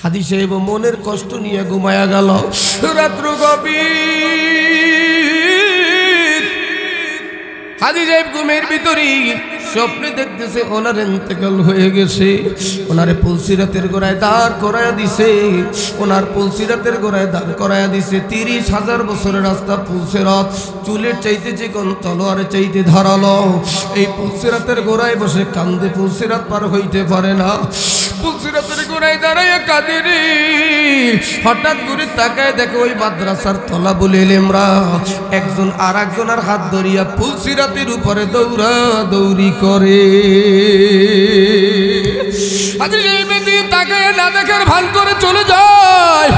হাদি সাহেব মনের কষ্ট নিয়ে ঘুমায়া গেল। রাত্র গভীর, হাদি সাহেব ঘুমের ভিতরেই স্বপ্নে দেখতেছে ওনার ইন্তেকাল হয়ে গেছে। ওনারে পুলসিরাতের গোড়ায় দাঁড় করায়া দিছে, ওনার পুলসিরাতের গোড়ায় দাঁড় করায়া দিছে। 30,000 বছরের রাস্তা পুলসিরাত, চুলের চাইতে চিকন, তলোয়ারের চাইতে ধারালো। এই পুলসিরাতের গোড়ায় বসে কান্দে, পুলসিরাত পার হইতে পারে না। পুলসিরাতের গোড়ায় দাঁড়াইয়া কাঁদে রে। হঠাৎ করে তাকায় দেখে ওই মাদ্রাসার তলা বলে এলেমরা একজন আর একজনের হাত ধরিয়া পুলসিরাতের উপরে দৌড়া দৌড়ি করে। তাকায় না দেখার ভান করে চলে যায়।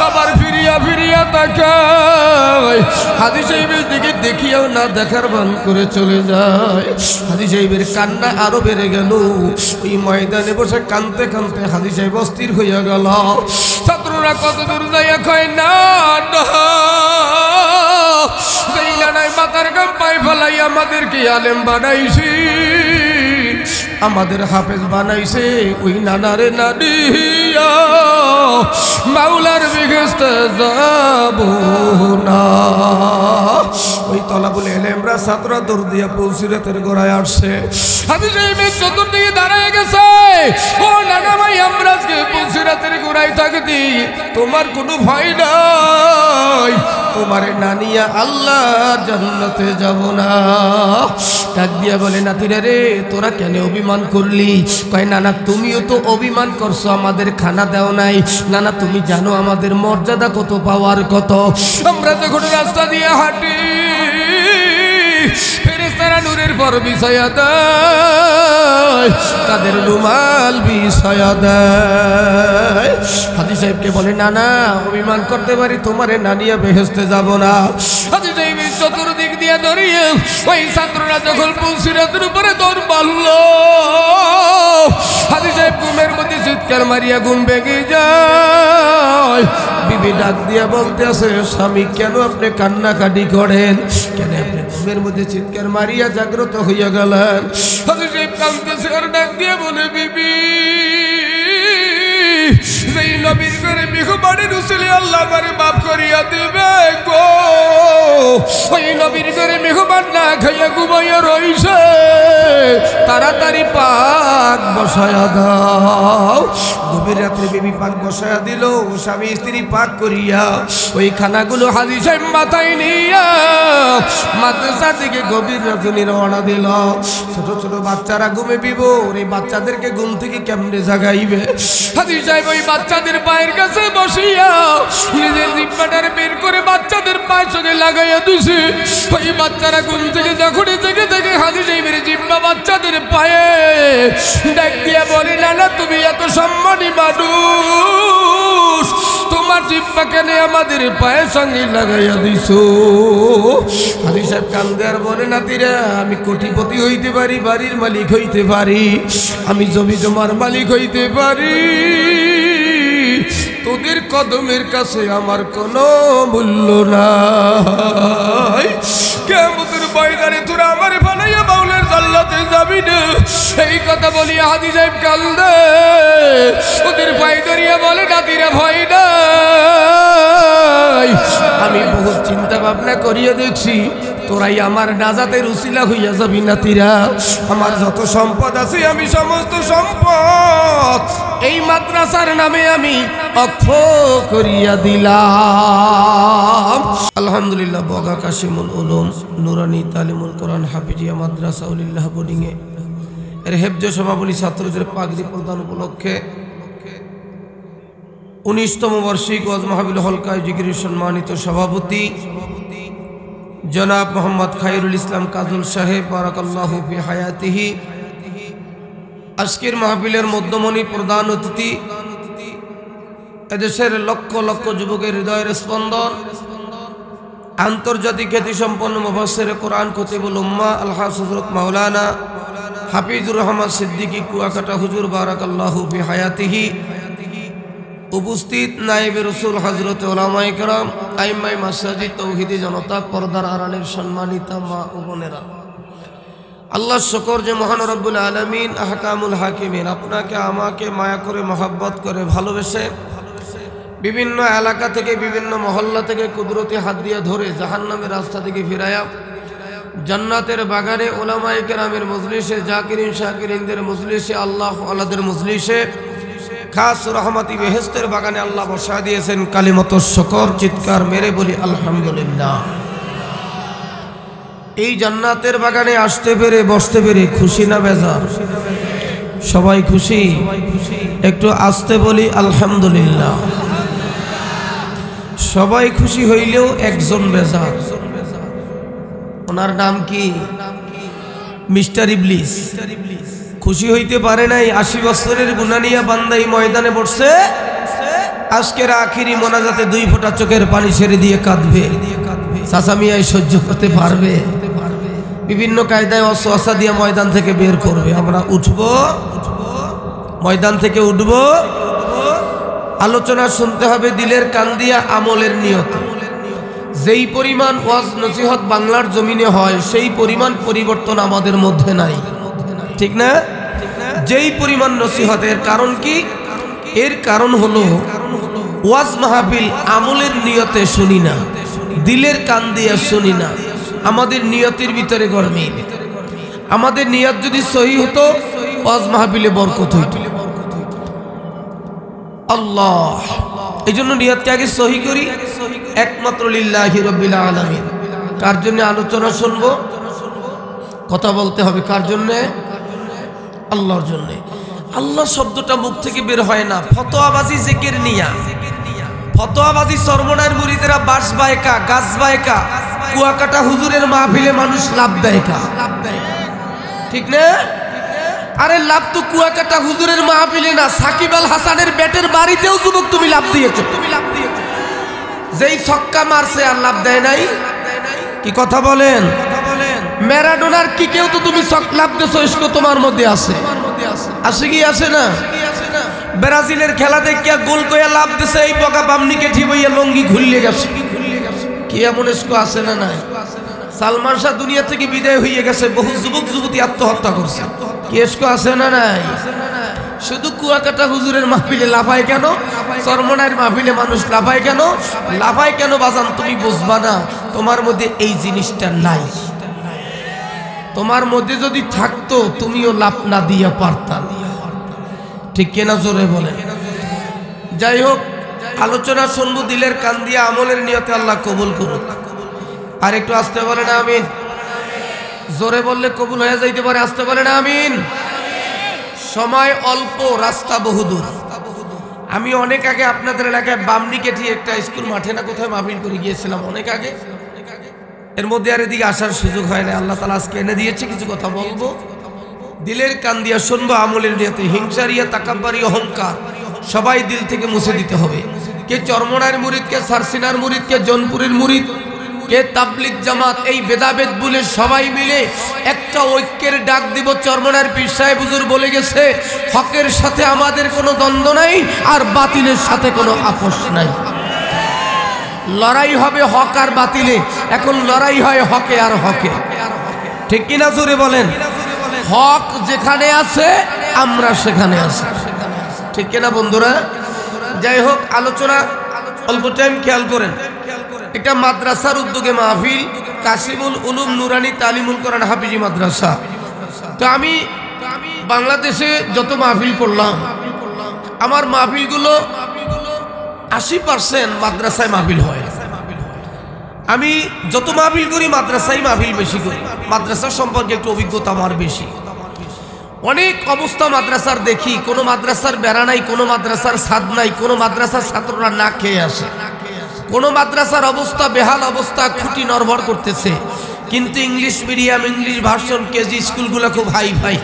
আবার ফিরিয়া ফিরিয়া তাকায়, হাজি সাহেবের দিকে দেখিয়াও না দেখার ভান করে চলে যায়। হাজি সাহেবের কান্না আরো বেড়ে গেল। ওই ময়দানে বসে কানতে কানতে হাজি সাহেব অস্থির হইয়া গেল। ছাত্ররা কত দূর যাইয়া কয় না মাথার গাম পায়ে ফেলাই আমাদেরকে আলেম বানাইছি, আমাদের হাফেজ বানাইছে। ওই নানারে নানিয়া মাওলার বিঘেস্তে যাব না। ওই তলা বলে এলেমরা ছাত্ররা দৌড় দিয়া পুলসিরাতের গোড়ায় আসছে। হাজি সাহেবের চতুর্দিকে দাঁড়ায় গেছে। ও নানা ভাই, আমরা আজকে পুলসিরাতের গোড়ায় থাকতি, তোমার কোনো ভয় নাই, তোমারে নানিয়া আল্লাহর জান্নাতে যাব না। ডাক দিয়া বলে নাতিরা রে, তোরা কেন অভিমান করলি? কয় নানা তুমিও তো অভিমান করছো, আমাদের খানা দেও নাই। নানা তুমি জানো আমাদের মর্যাদা কত, পাওয়ার কত। আমরা যখন রাস্তা দিয়ে হাঁটি ফেরেশতারা নূরের পর বিছায়া দেয়, তাদের রুমাল বিছায়া দেয়। হাজি সাহেবকে বলে নানা অভিমান করতে পারি, তোমারে নানিয়া বেহেশতে যাব না। হাজি সাহেবের চতুর্দিক দিয়ে ধরিয়ে ওই ছাত্ররা যখন পুলসিরাতের উপরে দৌড় মারল, হাজি সাহেব ঘুমের মধ্যে চিৎকার মারিয়া ঘুম ভেঙে যায়। বিবি ডাক দিয়া বলতে আছে, স্বামী কেন আপনি কান্নাকাটি করেন? কেন আপনি ঘুমের মধ্যে চিৎকার মারিয়া জাগ্রত হইয়া গেলেন? হাজি সাহেব কাঁদতেছে আর ডাক দিয়া বলে বিবি, যেই নবীর করে মেহমানি রুসুলি আল্লাহ আমারে মাফ করিয়া দিবে গো, ওই নবীর করে মেহমান না খাইয়া ঘুমাইয়া রইছে, তাড়াতাড়ি পাক বসায়া দাও। গভীর রাত্রে বিবি পাক বসায়া দিল। স্বামী স্ত্রী পাক করিয়া ওই খানাগুলো হাজি সাহেব মাথায় নিয়া মাদ্রাসার দিকে গভীর রজনী রওনা দিল। ছোট ছোট বাচ্চারা ঘুমে বিভোর, এই বাচ্চাদেরকে ঘুম থেকে কেমনে জাগাইবে? হাজি সাহেব ওই বাচ্চাদের পায়ের কাছে বসিয়া নিজের জিব্বাটার বের করে বাচ্চাদের পায়ের সঙ্গে লাগাইয়া দিছে। ওই বাচ্চারা ঘুম থেকে যখন জেগে থেকে হাজি সাহেবের জিব্বা বাচ্চাদের পায়ে ডাক দিয়া বলে নানা তুমি এত সম্মানী মানুষ, তোমার জিব্বা কেন আমাদের পায়ের সঙ্গে লাগাইয়া দিছো? হাজি সাহেব কান্দে আর বলে নাতিরা আমি কোটিপতি হইতে পারি, বাড়ির মালিক হইতে পারি, আমি জমি জমার মালিক হইতে পারি, তোদের কদমের কাছে আমার কোনো মূল্য নাই। কিয়ামতের ময়দানে তোরা আমার বানাইয়া মাওলার জান্নাতে যাবি না। এই কথা বলিয়া হাজি সাহেব কান্দে। ওদের ভয় ধরিয়া বলে নাতিরা ভয় নাই, আমি বহুত চিন্তা ভাবনা করিয়া দেখছি তোরাই আমার নাজাতের উসিলা হইয়া যাবি নাতিরা। আমার যত সম্পদ আছে আমি সমস্ত সম্পদ এই মাদ্রাসার নামে আমি অক্ষ করিয়া দিলাম। আলহামদুলিল্লাহ, বগা কাশিমুল উলুম নুরানি তালিমুল কোরআন হাফিজিয়া মাদ্রাসা উলিল্লাহ বোর্ডিংয়ে এর হেফজ সমাপনী ছাত্রদের পাগড়ি প্রদান উপলক্ষে 19তম বার্ষিক ওয়াজ মাহফিল হলকায় জিকিরের সম্মানিত সভাপতি জনাব মোহাম্মদ খায়রুল ইসলাম কাজল সাহেব বারাকাল্লাহু ফি হায়াতিহি, আজকের মাহফিলের মধ্যমণি প্রধান অতিথি, এদেশের লক্ষ লক্ষ যুবকের হৃদয়ের স্পন্দন, আন্তর্জাতিক খ্যাতিসম্পন্ন মুফাসসির কোরআন খতিবুল উম্মাহ আলহাজ হযরত মাওলানা হাফিজুর রহমান সিদ্দিকী কুয়াকাটা হুজুর বারাকাল্লাহু ফি হায়াতিহি, উপস্থিত নায়েবে রাসূল হযরত উলামায়ে কেরাম, আইম্মায়ে মাসাজিদ, তৌহিদি জনতা, পর্দার আড়ালের সম্মানিতা মা ও বোনেরা, আল্লাহ শুকর যে মহান রব্বুল আলামিন আহকামুল হাকিমিন আপনাকে আমাকে মায়া করে মহব্বত করে ভালোবেসে বিভিন্ন এলাকা থেকে বিভিন্ন মহল্লা থেকে কুদরতি হাত দিয়ে ধরে জাহান্নামের রাস্তা থেকে ফিরায়া জান্নাতের বাগানে উলামায়ে কেরামের মজলিসে জাকিরিন শাকিরিনদের মজলিসে আল্লাহ আল্লাহদের মজলিসে খাস রহমতি বেহেশতের বাগানে আল্লাহ বসা দিয়েছেন। কালিমাতুশ শুকর চিৎকার মেরে বলি আলহামদুলিল্লাহ। এই জান্নাতের বাগানে আসতে পেরে বসতে পেরে খুশি না বেজার? সবাই খুশি? একটু আসতে বলি আলহামদুলিল্লাহ। সবাই খুশি হইলেও একজন বেজার। ওনার নাম কি? মিস্টার ইবলিস। খুশি হইতে পারে নাই। ৮০ বছরের গুনানিয়া বান্দাই ময়দানে বসছে, আজকের আখিরি মোনাজাতে 2 ফোঁটা চোখের পানি ছেড়ে দিয়ে কাঁদবে। চাচা মিয়াই সহ্য করতে পারবে? বিভিন্ন কায়দায় ওয়াসওয়াসা দিয়ে ময়দান থেকে বের করবে। আমরা উঠব, ময়দান থেকে উঠব, আলোচনা শুনতে হবে দিলের কান দিয়া আমলের নিয়ত। যেই পরিমাণ ওয়াজ নসিহত বাংলার জমিনে হয় সেই পরিমাণ পরিবর্তন আমাদের মধ্যে নাই, ঠিক না? যেই পরিমাণ নসিহতের কারণ কি? এর কারণ হলো ওয়াজ মাহফিল আমলের নিয়তে শুনি না, দিলের কান দিয়া শুনি না। আমাদের নিয়তের ভিতরে গরমিল। আমাদের নিয়ত যদি সহি হতো ওয়াজ মাহফিলে বরকত হইত। আল্লাহ, এই জন্য নিয়তকে আগে সহি করি, একমাত্র লিল্লাহি রাব্বিল আলামিন। কার জন্য আলোচনা শুনবো? কথা বলতে হবে কার জন্য? আল্লাহর জন্য। আল্লাহ শব্দটা মুখ থেকে বের হয় না। ফতোয়াবাজি জিকির নিয়া, ফতোয়াবাজি সর্বনার মুরিদেরা বাস বায়কা, গাছ বায়কা, কুয়াকাটা হুজুরের মাহফিলে মানুষ লাভ দেয় কা, ঠিক না? আরে লাভ তো কুয়াকাটা হুজুরের মাহফিলে না, সাকিব আল হাসানের ব্যাটের বাড়িতেও যুবক তুমি লাভ দিয়েছো। যেই ছক্কা মারছে আর লাভ দেয় নাই। কি কথা বলেন? ম্যারাডোনার কি কেউ তো তুমি লাভ দিয়েছো, ইস্কো তোমার মধ্যে আছে, আছে কি আছে না? ব্রাজিলের খেলা দেখিয়া গোল কইয়া লাভ দিছে, এই বগা বামনিকে ঠিক হইয়া লঙ্গি খুললে গেছে। কি এমন ইস্কো আছে না নাই? সালমান শাহ দুনিয়া থেকে বিদায় হয়ে গেছে, বহু যুবক যুবতী আত্মহত্যা করছে। কি ইস্কো আছে না নাই? শুধু কুয়াকাটা হুজুরের মাহফিলে লাফায় কেন? চরমনার মাহফিলে মানুষ লাফায় কেন? লাফায় কেন বাজান তুমি বুঝবা না? তোমার মধ্যে এই জিনিসটা নাই। তোমার মধ্যে যদি থাকতো তুমিও লাভ না দিয়া পারতা, ঠিক কিনা? জোরে বলে। যাই হোক, আলোচনা শুনবো দিলের কান দিয়া আমলের নিয়তে, আল্লাহ কবুল করুক। আর একটু আসতে পারে না আমিন? জোরে বললে কবুল হয়ে যাইতে পারে, আসতে পারে না আমিন? সময় অল্প, রাস্তা বহুদূর। আমি অনেক আগে আপনাদের এলাকায় বামনিকেঠি একটা স্কুল মাঠে না কোথায় মাহফিল করে গিয়েছিলাম, অনেক আগে। এর মধ্যে আর এদিকে আসার সুযোগ হয় না। আল্লাহ তাআলা আজকে এনে দিয়েছে, কিছু কথা বলবো। দিলের কান দিয়া শুনবো আমলের নিয়তে। হিংসারিয়া, তাকাব্বুরি, অহংকার সবাই দিল থেকে মুছে দিতে হবে। কে চরমনার মুরিদ, কে সারসিনার মুরিদ, কে জনপুরের মুরিদ, কে তাবলিগ জামাত, এই ভেদাভেদ বলে সবাই মিলে একটা ঐক্যের ডাক দিব। চরমনার পীর সাহেব হুজুর বলে গেছে, হকের সাথে আমাদের কোনো দ্বন্দ্ব নাই, আর বাতিলের সাথে কোনো আপোষ নাই। লড়াই হবে হক আর বাতিলে, এখন লড়াই হয় হকে আর হকে, ঠিক কিনা? জোরে বলেন। হক যেখানে আছে আমরা সেখানে আছি, ঠিক কিনা বন্ধুরা? যাই হোক, আলোচনা অল্প টাইম, খেয়াল করেন। একটা মাদ্রাসার উদ্যোগে মাহফিল, কাসিমুল উলুম নুরানি তালিমুল কোরআন হাফিজি মাদ্রাসা। তো আমি বাংলাদেশে যত মাহফিল করলাম, আমার মাহফিলগুলো 80% মাদ্রাসায় মাহফিল হয়। আমি যত মাহফিল করি মাদ্রাসায় মাহফিল বেশি করি। মাদ্রাসা সম্পর্কে একটু অভিজ্ঞতা আমার বেশি। অনেক অবস্থা মাদ্রাসার দেখি, কোনো মাদ্রাসার বেড়া নাই, কোনো মাদ্রাসার ছাদ নাই, কোনো মাদ্রাসার ছাত্ররা না খেয়ে আসে, কোনো মাদ্রাসার অবস্থা বেহাল অবস্থা, খুঁটি নড়বড় করতেছে। কিন্তু English medium, English version KG স্কুলগুলো খুব হাই ফাই।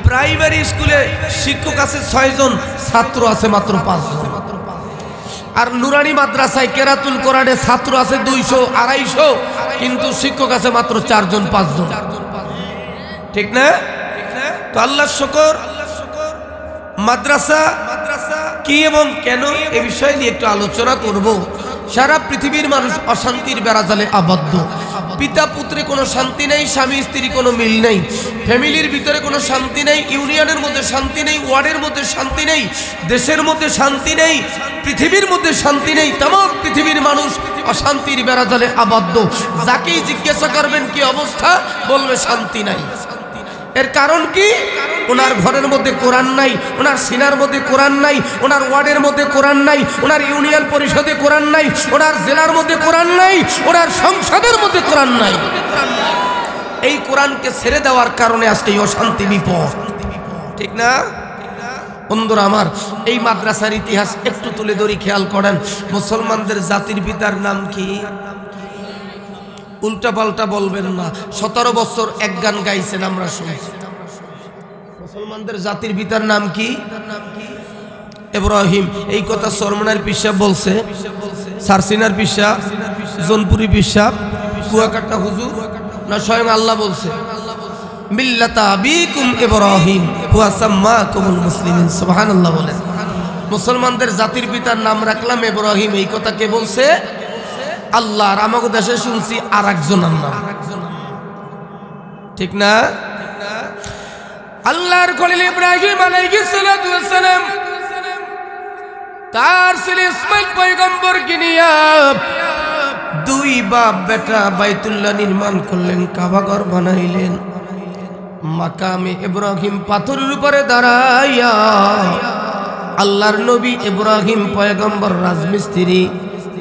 প্রাইমারি স্কুলে শিক্ষক আছে 6 জন, ছাত্র আছে মাত্র 5 জন। আর নুরানি মাদ্রাসায় কেরাতুল কোরআনে ছাত্র আছে 200, 250, কিন্তু শিক্ষক আছে মাত্র 4 জন, 5 জন, ঠিক না? তো আল্লাহর শুকর, মাদ্রাসা কি এবং কেন এ বিষয় নিয়ে একটু আলোচনা করব। সারা পৃথিবীর মানুষ অশান্তির বেড়াজালে আবদ্ধ। পিতা পুত্রে কোনো শান্তি নেই, স্বামী স্ত্রী কোনো মিল নেই, ফ্যামিলির ভিতরে কোনো শান্তি নেই, ইউনিয়নের মধ্যে শান্তি নেই, ওয়ার্ডের মধ্যে শান্তি নেই, দেশের মধ্যে শান্তি নেই, পৃথিবীর মধ্যে শান্তি নেই। तमाम পৃথিবীর মানুষ অশান্তির বেড়াজালে আবদ্ধ। যাকেই জিজ্ঞাসা করবেন কি অবস্থা, বলবে শান্তি নাই। এর কারণ কি? ওনার ঘরের মধ্যে কোরআন নাই, ওনার সিনার মধ্যে কোরআন নাই, ওনার ওয়ার্ডের মধ্যে কোরআন নাই, ওনার ইউনিয়ন পরিষদে কোরআন নাই, ওনার জেলার মধ্যে কোরআন নাই, ওনার সংসদের মধ্যে কোরআন নাই। এই কোরআনকে ছেড়ে দেওয়ার কারণে আজকে এই অশান্তি, বিপদ, ঠিক না? বন্ধুরা আমার, এই মাদ্রাসার ইতিহাস একটু তুলে ধরি, খেয়াল করেন। মুসলমানদের জাতির পিতার নাম কি? উল্টা পাল্টা বলবেন না। 17 বছর এক গান গাইছেন, আমরা শুনছি। মুসলমানদের জাতির পিতার নাম কি? ইব্রাহিম। এই কথা সরমনার পিসা বলছে, সারসিনার পিসা, জোনপুরি পিসা, কুয়াকাটা হুজুর, না স্বয়ং আল্লাহ বলছে? মিল্লাতা আবিকুম ইব্রাহিম ওয়া সাম্মাকুমুল মুসলিমিন। সুবহানাল্লাহ বলেন। মুসলমানদের জাতির পিতার নাম রাখলাম ইব্রাহিম, এই কথা কে বলছে? আল্লাহ। আর আমাদের দেশে শুনছি আর একজনের নাম, ঠিক না? আল্লাহর খলিল ইব্রাহিম আলাইহিস সালাতু ওয়াস সালাম তার ছেলে ইসমাইল পয়গম্বরকে নিয়ে দুই বাপ বেটা বাইতুল্লাহ নির্মাণ করলেন, কাবাঘর বানাইলেন। মাকামে ইব্রাহিম পাথরের উপরে দাঁড়াইয়া আল্লাহর নবী ইব্রাহিম পয়গম্বর রাজমিস্ত্রি,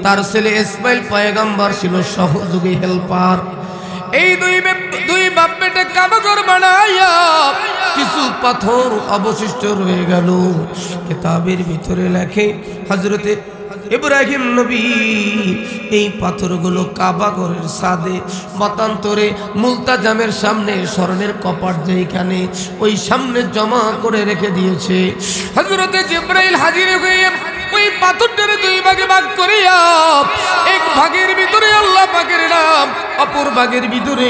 তার ছেলে ইসমাইল পয়গম্বর ছিল সহযোগী হেল্পার। এই দুই বাপ বেটা কাবাঘর বানাইয়া কিছু পাথর অবশিষ্ট রয়ে গেল। কিতাবের ভিতরে লেখে হযরতে ইব্রাহিম নবী এই পাথরগুলো কাবাঘরের ছাদে মতান্তরে মুলতাজামের সামনে স্বর্ণের কপাট যেখানে, ওই সামনে জমা করে রেখে দিয়েছে। হযরতে জিবরাইল হাজির হয়ে ওই পাথরটারে দুই ভাগে ভাগ করিয়া এক ভাগের ভিতরে আল্লাহ পাকের নাম, অপর ভাগের ভিতরে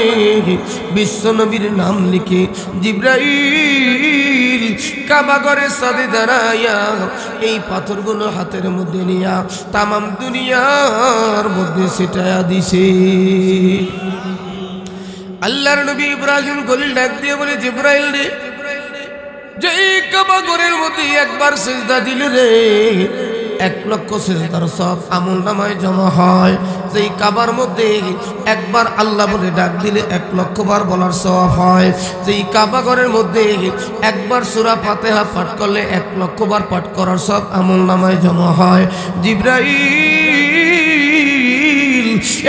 বিশ্ব নবীর নাম লিখে জিবরাইল কাবাঘরের ছাদে দাঁড়াইয়া এই পাথরগুলো হাতের মধ্যে নিয়া তামাম দুনিয়ার মধ্যে ছিটায়া দিছে। আল্লাহর নবী ইব্রাহিম গলিল ডাক দিয়ে বলে, জিবরাইল রে, যে এই কাবাঘরের মধ্যে একবার সিজদা দিলে রে 1 লক্ষ সিজদার সব আমল নামায় জমা হয়। যেই কাবার মধ্যে একবার আল্লাহ বলে ডাক দিলে 1 লক্ষ বার বলার সওয়াব হয়। যেই কাবাঘরের মধ্যে একবার সূরা ফাতিহা পাঠ করলে 1 লক্ষ বার পাঠ করার সব আমল নামায় জমা হয়। জিবরাইল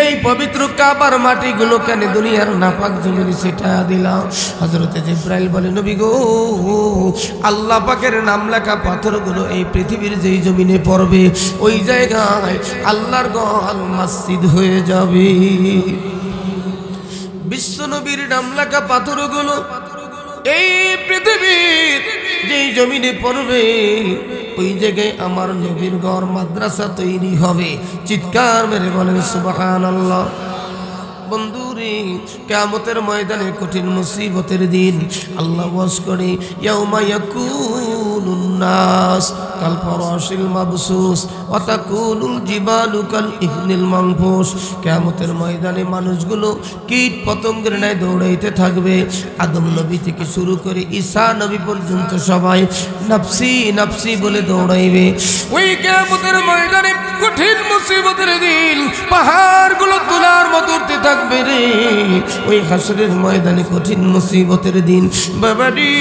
এই পবিত্র কাবার মাটিগুলো কেন দুনিয়ার নাপাক জমিনে ছিটায়া দিলাম? হযরতে জিবরাইল বলে, নবী গো, আল্লাহ পাকের নাম লেখা পাথরগুলো এই পৃথিবীর যেই জমিনে পড়বে ওই জায়গায় আল্লাহর ঘর মসজিদ হয়ে যাবে। বিশ্ব নবীর নাম লেখা পাথরগুলো এই পৃথিবীর যেই জমিনে পড়বে ওই জায়গায় আমার নবীর ঘর মাদ্রাসা তৈরি হবে। চিৎকার মেরে বলেন সুবহানাল্লাহ। বন্ধুরে, কিয়ামতের ময়দানে কঠিন মুসিবতের দিন আল্লাহ ওয়াজ করে, ইয়াউমা ইয়াকুনুন নাস কাল ফারাশিল মাবসুস ওয়া তাকুনুল জিবালু কাল ইহনিল মানফুস। কিয়ামতের ময়দানে মানুষগুলো কীট পতঙ্গের ন্যায় দৌড়াইতে থাকবে। আদম নবী থেকে শুরু করে ঈসা নবী পর্যন্ত সবাই নফসি নফসি বলে দৌড়াইবে। ওই কিয়ামতের ময়দানে কঠিন মুসিবতের দিন পাহাড়গুলো তুলার মতো উঠতে থাকবে রে। ওই হাসরের ময়দানে কঠিন মুসিবতের দিন বাবাডি,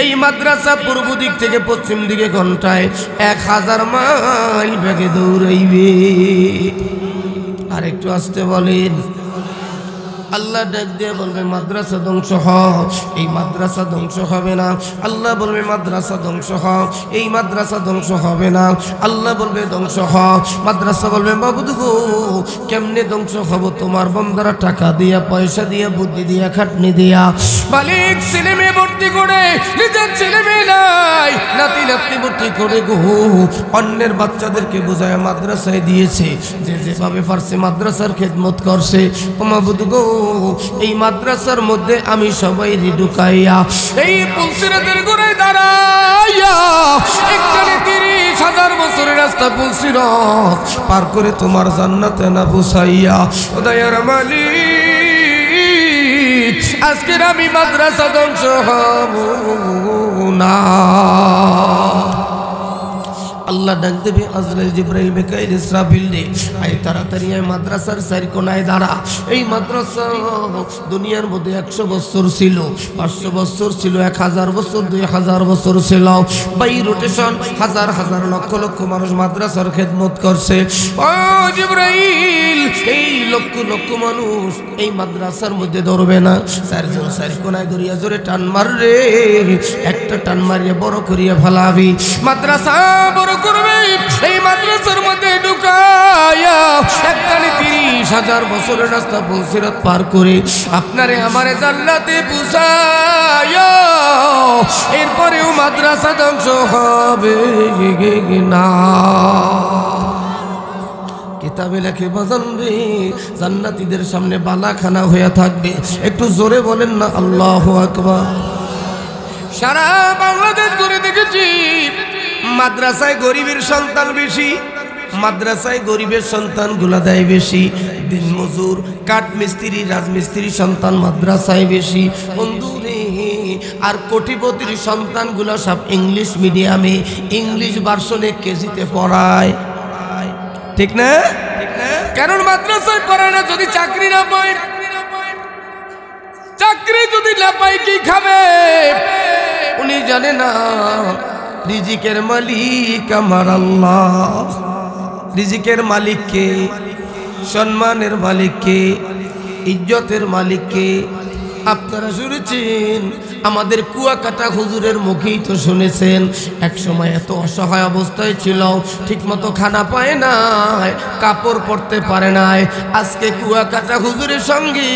এই মাদ্রাসা পূর্ব দিক থেকে পশ্চিম দিকে ঘন্টায় 1000 মাইল বেগে দৌড়াইবে। আর একটু আসতে বলেন। আল্লাহ ডাক দিয়ে বলবে, মাদ্রাসা ধ্বংস হ। এই মাদ্রাসা ধ্বংস হবে না। আল্লাহ বলবে, মাদ্রাসা ধ্বংস হ। এই মাদ্রাসা ধ্বংস হবে না। আল্লাহ বলবে, ধ্বংস হ। মাদ্রাসা বলবে, মাবুদ গো, কেমনে ধ্বংস হব? তোমার বান্দারা টাকা দিয়া, পয়সা দিয়া, বুদ্ধি দিয়া, খাটনি দিয়া মালিক ছেলে মেয়ে ভর্তি করে, নিজের ছেলে মেয়ে নাই, নাতি নাতনি ভর্তি করে গো অন্যের বাচ্চাদেরকে বোঝায় মাদ্রাসায় দিয়েছে। যে যেভাবে পারছে মাদ্রাসার খেদমত করছে। ও মাবুদ গো, এই মাদ্রাসার মধ্যে আমি সবাই ঢুকাইয়া এই পুলসিরাতের গোড়ায় দাঁড়াইয়া একখানে 30,000 1000 বছরের রাস্তা পুলসিরাত পার করে তোমার জান্নাতে না পৌঁছাইয়া ও দয়ার মালিক আজকের আমি মাদ্রাসা ধ্বংস হব না। আল্লাহ ডাক দেবে আজরাইল জিবরাইল মিকাইল ইসরাফিল রে আয় তাড়াতাড়ি আয় মাদ্রাসার চার কোনায় দাঁড়া। এই মাদ্রাসা দুনিয়ার মধ্যে 100 বছর ছিল, 500 বছর ছিল, 1000 বছর, 2000 বছর ছিল। বাই রোটেশন হাজার হাজার লক্ষ লক্ষ মানুষ মাদ্রাসার খেদমত করছে। ও জিবরাইল এই লক্ষ লক্ষ মানুষ এই মাদ্রাসার মধ্যে ধরবে না? চারজন চার কোনায় ধরিয়া জোরে টান মার রে, একটা টান মারিয়া বড় করিয়া ফেলাবি। মাদ্রাসা বড় করবে এই মাদ্রাসার মধ্যে ঢুকায়া একখানে 30,000 বছরের রাস্তা পুলসিরাত পার করে আপনারে আমারে জান্নাতে পৌঁছায়া এরপরেও মাদ্রাসা ধ্বংস হবে না। কিতাবে লেখে বাজান রে জান্নাতীদের সামনে বালাখানা হয়ে থাকবে। একটু জোরে বলেন না আল্লাহু আকবার। সারা বাংলাদেশ ঘুরে দেখেছি মাদ্রাসায় গরিবের সন্তান বেশি, মাদ্রাসায় গরিবের সন্তানগুলা দেয় বেশি। দিন মজুর কাঠ মিস্ত্রি রাজমিস্ত্রি সন্তান মাদ্রাসায় বেশি বন্ধুরে। আর কোটিপতির সন্তানগুলো সব ইংলিশ মিডিয়ামে ইংলিশ ভার্সনে কেজিতে পড়ায়, ঠিক না? কারণ মাদ্রাসায় পড়ায় না, যদি চাকরি না পায়, চাকরি যদি না পায় কি খাবে উনি জানে না। রিজিকের মালিক আমার আল্লাহ, রিজিকের মালিক কে, সম্মানের মালিক কে, ইজ্জতের মালিক কে? আপনারা শুনেছেন আমাদের কুয়াকাটা হুজুরের মুখেই তো শুনেছেন এক সময় এত অসহায় অবস্থায় ছিল, ঠিকমতো খানা পায় নাই, কাপড় পরতে পারে নাই। আজকে কুয়াকাটা হুজুরের সঙ্গে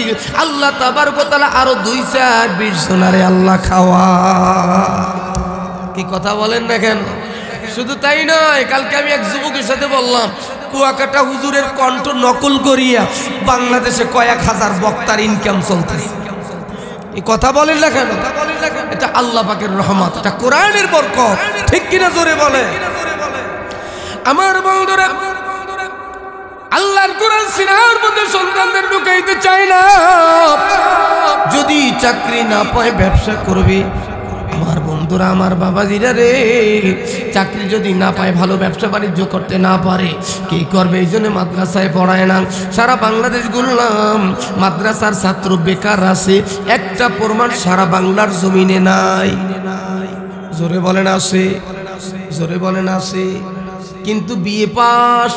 আল্লাহ তাবারক ওয়া তাআলা আরো 2-4-20 জনারে আল্লাহ খাওয়া। কি কথা বলেন না কেন? শুধু তাই নয়, কালকে আমি এক যুবকের সাথে বললাম কুয়াকাটা হুজুরের কণ্ঠ নকল করিয়া বাংলাদেশে কয়েক হাজার বক্তার ইনকাম চলতেছে। এই কথা বলেন না কেন? এটা আল্লাহ পাকের রহমত, এটা কোরআনের বরকত, ঠিক কিনা জোরে বলে। আমার বন্ধুরা আল্লাহর কোরআন সিনার মধ্যে সন্তানদের ঢুকাইতে চায় না। যদি চাকরি না পায় ব্যবসা করবে। আমার বন্ধুরা আমার বাবাজিরা রে, চাকরি যদি না পায়, ভালো ব্যবসা বাণিজ্য করতে না পারে, কি করবে? এই জন্য মাদ্রাসায় পড়ায় না। সারা বাংলাদেশ ঘুরলাম, মাদ্রাসার ছাত্র বেকার আছে, একটা প্রমাণ সারা বাংলার জমিনে নাই। জোরে বলেন আছে, জোরে বলেন আছে। কিন্তু বিএ পাস,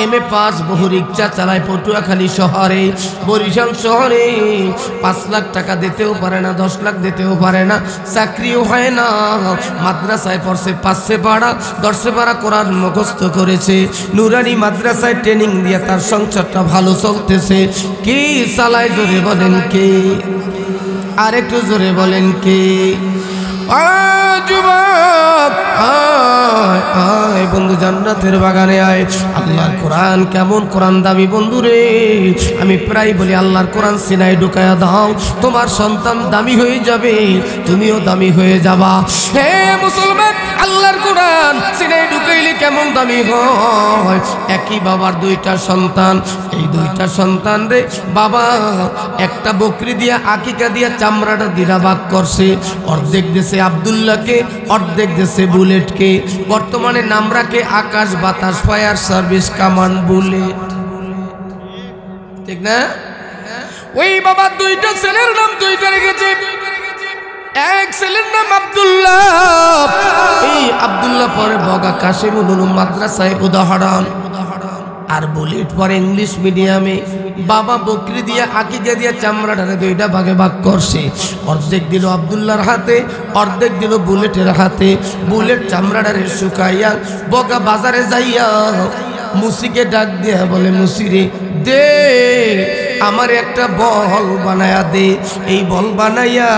এমএ পাস, বহু রিক্সা চালায় পটুয়াখালী শহরে, বরিশাল শহরে। 5 লাখ টাকা দিতেও পারে না, 10 লাখ দিতেও পারে না, চাকরিও হয় না। মাদ্রাসায় পড়ছে, 5 পাড়া 10 পাড়া কোরআন মুখস্থ করেছে। নুরানি মাদ্রাসায় ট্রেনিং দিয়ে তার সংসারটা ভালো চলতেছে। কে চালায় জোরে বলেন কে? আর একটু জোরে বলেন কে? আয় বন্ধু জান্নাতের বাগানে আয়। আল্লাহর কোরআন কেমন কোরআন দামি বন্ধু রে। আমি প্রায় বলি আল্লাহর কোরআন সিনায় ঢুকায়া দাও, তোমার সন্তান দামি হয়ে যাবে, তুমিও দামি হয়ে যাবা। হে মুসলমান, আল্লাহর কোরআন সিনায় ঢুকাইলে কেমন দামি হয়। একই বাবার 2টা সন্তান, এই 2টা সন্তান রে বাবা একটা বকরি দিয়া আকিকা দিয়া চামড়াটা দিরা ভাগ করছে। অর্ধেক দেশে আব্দুল্লাহকে, অর্ধেক দেশে বুলেটকে। বর্তমানে নাম রাখে আকাশ বাতাস ফায়ার সার্ভিস কামান বুলেট, ঠিক না? ওই বাবা 2টা ছেলের নাম 2টা রেখেছে। এক ছেলের নাম আব্দুল্লাহ, এই আব্দুল্লাহ পরে বগা কাশিমুল উলুম মাদ্রাসায় উদাহরণ, আর বুলেট পরে ইংলিশ মিডিয়ামে। বাবা বকরি দিয়া আকিকা দিয়া চামড়াটারে 2টা ভাগে ভাগ করছে। অর্ধেক দিল আব্দুল্লাহর হাতে, অর্ধেক দিল বুলেটের হাতে। বুলেট চামড়াটারে শুকাইয়া বগা বাজারে যাইয়া মুসিকে ডাক দিয়া বলে, মুসিরে দে আমার একটা বল বানায়া দে। এই বল বানাইয়া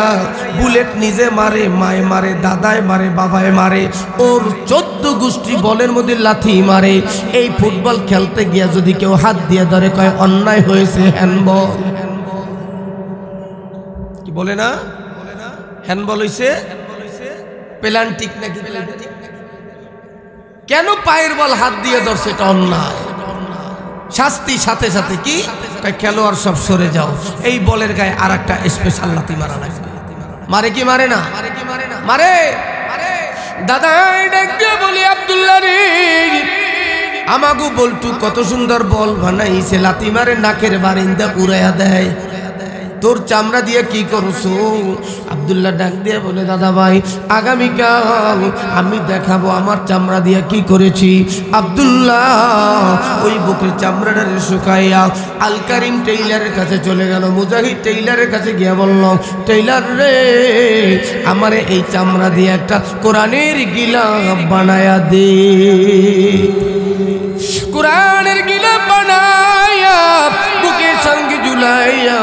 বুলেট নিজে মারে, মায়ে মারে, দাদায় মারে, বাবায় মারে, ওর 14 গোষ্ঠী বলের মধ্যে লাথি মারে। এই ফুটবল খেলতে গিয়া যদি কেউ হাত দিয়ে ধরে কয় অন্যায় হয়েছে, হ্যান্ডবল। কি বলে না? হ্যান্ডবল হইছে পেলান্টিক নাকি কেন পায়ের বল হাত দিয়ে ধরছে? এটা অন্যায়। শাস্তি সাথে সাথে কি? খেলোয়াড় সব সরে যাও। এই বলের গায়ে আর একটা স্পেশাল লাথি মারা লাগবে। মারে কি মারে না? মারে। দাদা ডাক দিয়ে বলি, আব্দুল্লাহ রে, আমাগো বলটু কত সুন্দর বল বানাইছে, লাথি মারে নাকের বারিন্দা পুরাইয়া দেয়। তোর চামড়া দিয়ে কি করছো? আব্দুল্লাহ ডাক দিয়ে বলে, দাদা ভাই আগামীকাল আমি দেখাবো আমার চামড়া দিয়ে কি করেছি। আব্দুল্লাহ ওই বুকের চামড়াটা শুকাইয়া আল কারিম টেইলারের কাছে চলে গেল। মুজাহিদ টেইলারের কাছে গিয়ে বলল, টেইলার রে, আমারে এই চামড়া দিয়ে একটা কোরআনের গিলাফ বানায়া দে। কোরআনের গিলাফ বানায়া বুকের সঙ্গে ঝুলাইয়া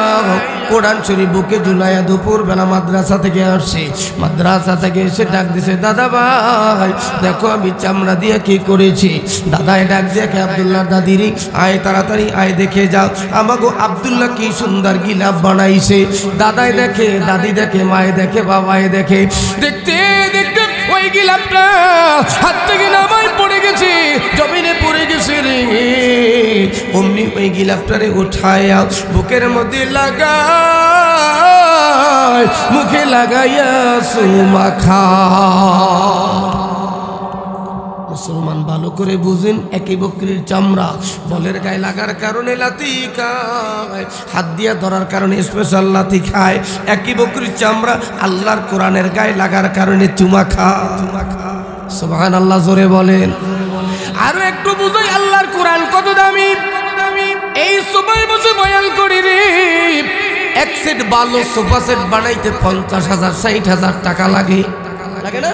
কোরআন শরীফ বুকে ঝুলাইয়া দুপুর বেলা মাদ্রাসা থেকে আসছে। মাদ্রাসা থেকে এসে ডাক দিছে, দাদা ভাই দেখো আমি চামড়া দিয়ে কি করেছি। দাদাই ডাক দেখে, আব্দুল্লাহ দাদিরি আয় তাড়াতাড়ি আয় দেখে যাও আমাগো আব্দুল্লাহ কি সুন্দর গিলাফ বানাইছে। দাদাই দেখে, দাদি দেখে, মায়ে দেখে, বাবাই দেখে। দেখতে দেখতে ওই গিলাফটা হাত থেকে নামাই পড়ে গেছে, জমিনে পড়ে গেছে রে। অমনি ওই গিলাফটারে উঠায়া বুকের মধ্যে লাগায়, মুখে লাগাইয়া সুমা খা। মুসলমান ভালো করে বুঝেন, একই বকরির চামড়া বলের গায়ে লাগার কারণে লাথি খায়, হাত দিয়া ধরার কারণে স্পেশাল লাথি খায়। একই বকরির চামড়া আল্লাহর কোরআনের গায়ে লাগার কারণে চুমা খায়। সুবহানাল্লাহ জোরে বলেন। আরো একটু বুঝাই আল্লাহর কোরআন কত দামি। এই সময় বসে বয়ান করি রে, এক সেট ভালো সোফা সেট বানাইতে 50,000 60,000 টাকা লাগে। লাগে না?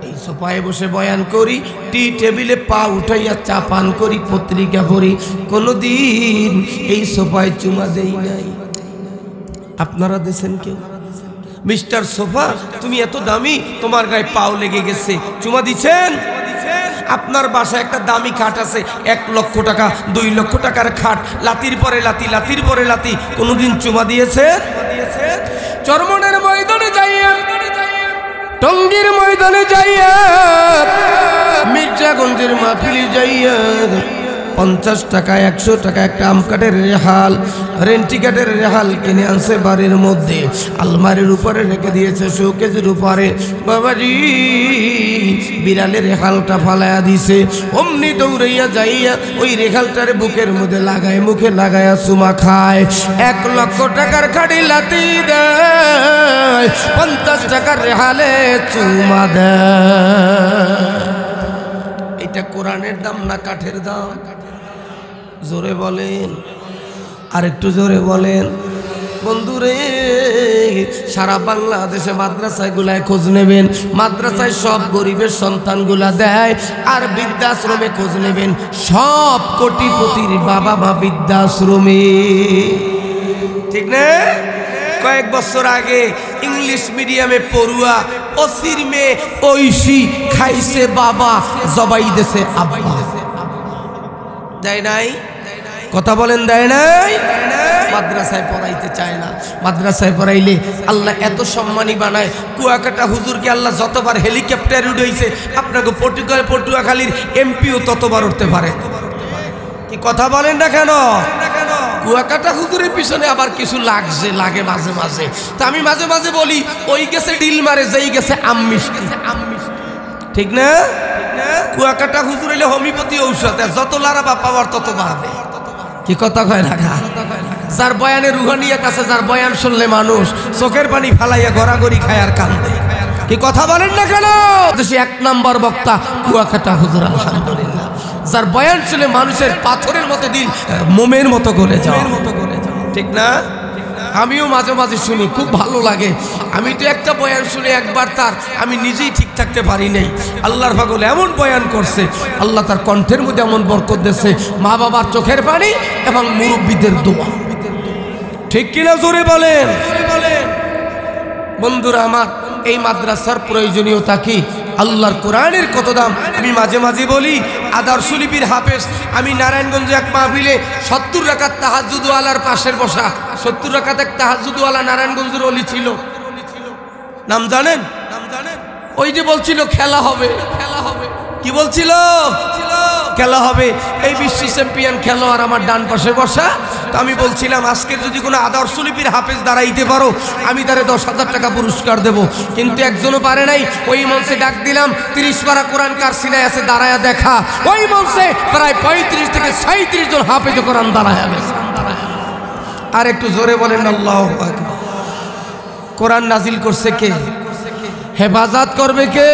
এই সোফায় বসে বয়ান করি, টি টেবিলে পা উঠাইয়া চা পান করি, পত্রিকা পড়ি, কোনদিন এই সোফায় চুমা দেই নাই। আপনারা দেন কেউ? মিস্টার সোফা তুমি এত দামি, তোমার গায়ে পাও লেগে গেছে, চুমা দিচ্ছেন? আপনার বাসায় একটা দামি খাট আছে, 1 লক্ষ টাকা 2 লক্ষ টাকার খাট, লাতির পরে লাতি, লাতির পরে লাতি, কোনদিন চুমা দিয়েছেন? চরমনের ময়দানে যাইয়া, টঙ্গীর ময়দানে যাইয়া, মির্জাগঞ্জের মাহফিলে যাইয়া 50 টাকা 100 টাকা একটা আম কাঠের রেহাল, রেন্টি কাঠের রেহাল কিনে আনছে বাড়ির মধ্যে, আলমারির উপরে রেখে দিয়েছে, শোকেজের উপরে। বাবাজি বিড়ালের রেহালটা ফালাইয়া দিছে। অমনি দৌড়াইয়া যাইয়া ওই রেখালটারে বুকের মধ্যে লাগায়, মুখে লাগায়া চুমা খায়। 1 লক্ষ টাকার খাড়ি লাতি দেয়, 50 টাকার রেহালে চুমা দেয়। এটা কোরআনের দাম না কাঠের দাম? জোরে বলেন, আর একটু জোরে বলেন। বন্ধুরে সারা বাংলাদেশে মাদ্রাসায় গুলায় খোঁজ নেবেন, মাদ্রাসায় সব গরিবের সন্তানগুলা দেয়। আর বৃদ্ধাশ্রমে খোঁজ নেবেন, সব কোটিপতির বাবা মা বৃদ্ধাশ্রমে। ঠিক না? কয়েক বছর আগে ইংলিশ মিডিয়ামে পড়ুয়া ওসির মেয়ে ঐশী খাইছে বাবা, জবাই দেশে আব্বা। দেয় নাই? কথা বলেন, দেয় নাই? মাদ্রাসায় পড়াইতে চায় না। মাদ্রাসায় পড়াইলে আল্লাহ এত সম্মানী বানায়। কুয়াকাটা হুজুরকে আল্লাহ যতবার হেলিকপ্টার উড়াইছে, আপনাকে পটুয়াখালীর এমপিও ততবার উঠতে পারে। কি কথা বলেন না কেন? কুয়াকাটা হুজুরের পিছনে আবার কিছু লাগে মাঝে মাঝে। তা আমি মাঝে মাঝে বলি, ওই গেছে ডিল মারে, যেই গেছে আম্মিষ্টি। ঠিক না? কুয়াকাটা হুজুর হইলে হোমিওপ্যাথি ঔষধ, যত লারাবা পাওয়ার তত বাড়বে। কি কথা কয় রাখা? যার বয়ানে রুহানিয়াত আছে, যার বয়ান শুনলে মানুষ চোখের পানি ফালাইয়া গড়াগড়ি খায় আর কান্দে। কি কথা বলেন না কেন? 1 নম্বর বক্তা কুয়াকাটা হুজুর, আলহামদুলিল্লাহ। যার বয়ান শুনে মানুষের পাথরের মতো দিল মোমের মতো গলে যায়। ঠিক না? আমিও মাঝে মাঝে শুনি, খুব ভালো লাগে। আমি তো একটা বয়ান শুনে একবার তার আমি নিজেই ঠিক থাকতে পারি নাই। আল্লাহর পাগল এমন বয়ান করছে, আল্লাহ তার কণ্ঠের মধ্যে এমন বরকত দিয়েছে, মা বাবার চোখের পানি এবং মুরব্বীদের দোয়া। ঠিক কিনা জোরে বলেন। বন্ধুরা আমার, এই মাদ্রাসার প্রয়োজনীয়তা কি? আল্লাহর কোরআনের কত দাম। আমি মাঝে মাঝে বলি, আদর্শ লিপির হাফেজ। আমি নারায়ণগঞ্জে এক মাহফিলে 70 রাকাত তাহাজ্জুদওয়ালার পাশের বসা। 70 রাকাত এক তাহাজ্জুদওয়ালা নারায়ণগঞ্জের ওলি ছিল। নাম জানেন? ওই যে বলছিল খেলা হবে, খেলা হবে। কি কি বলছিল? খেলা হবে। এই বিশ্ব চ্যাম্পিয়ন খেলোয়াড় আমার ডান পাশে বসা। তো আমি বলছিলাম আজকের যদি কোনো আদর্শ লিপির হাফেজ দাঁড়াইতে পারো আমি তারে 10,000 টাকা পুরস্কার দেব। কিন্তু একজনও পারে নাই। ওই মঞ্চে ডাক দিলাম 30 পারা কোরআন কার সিনায় আছে দাঁড়ায়া দেখা। ওই মঞ্চে প্রায় 35 থেকে 37 জন হাফেজ কোরআন দাঁড়ায়া গেছে। আর একটু জোরে বলেন আল্লাহু আকবার। কোরআন নাজিল করছে কে? হেফাজত করবে কে?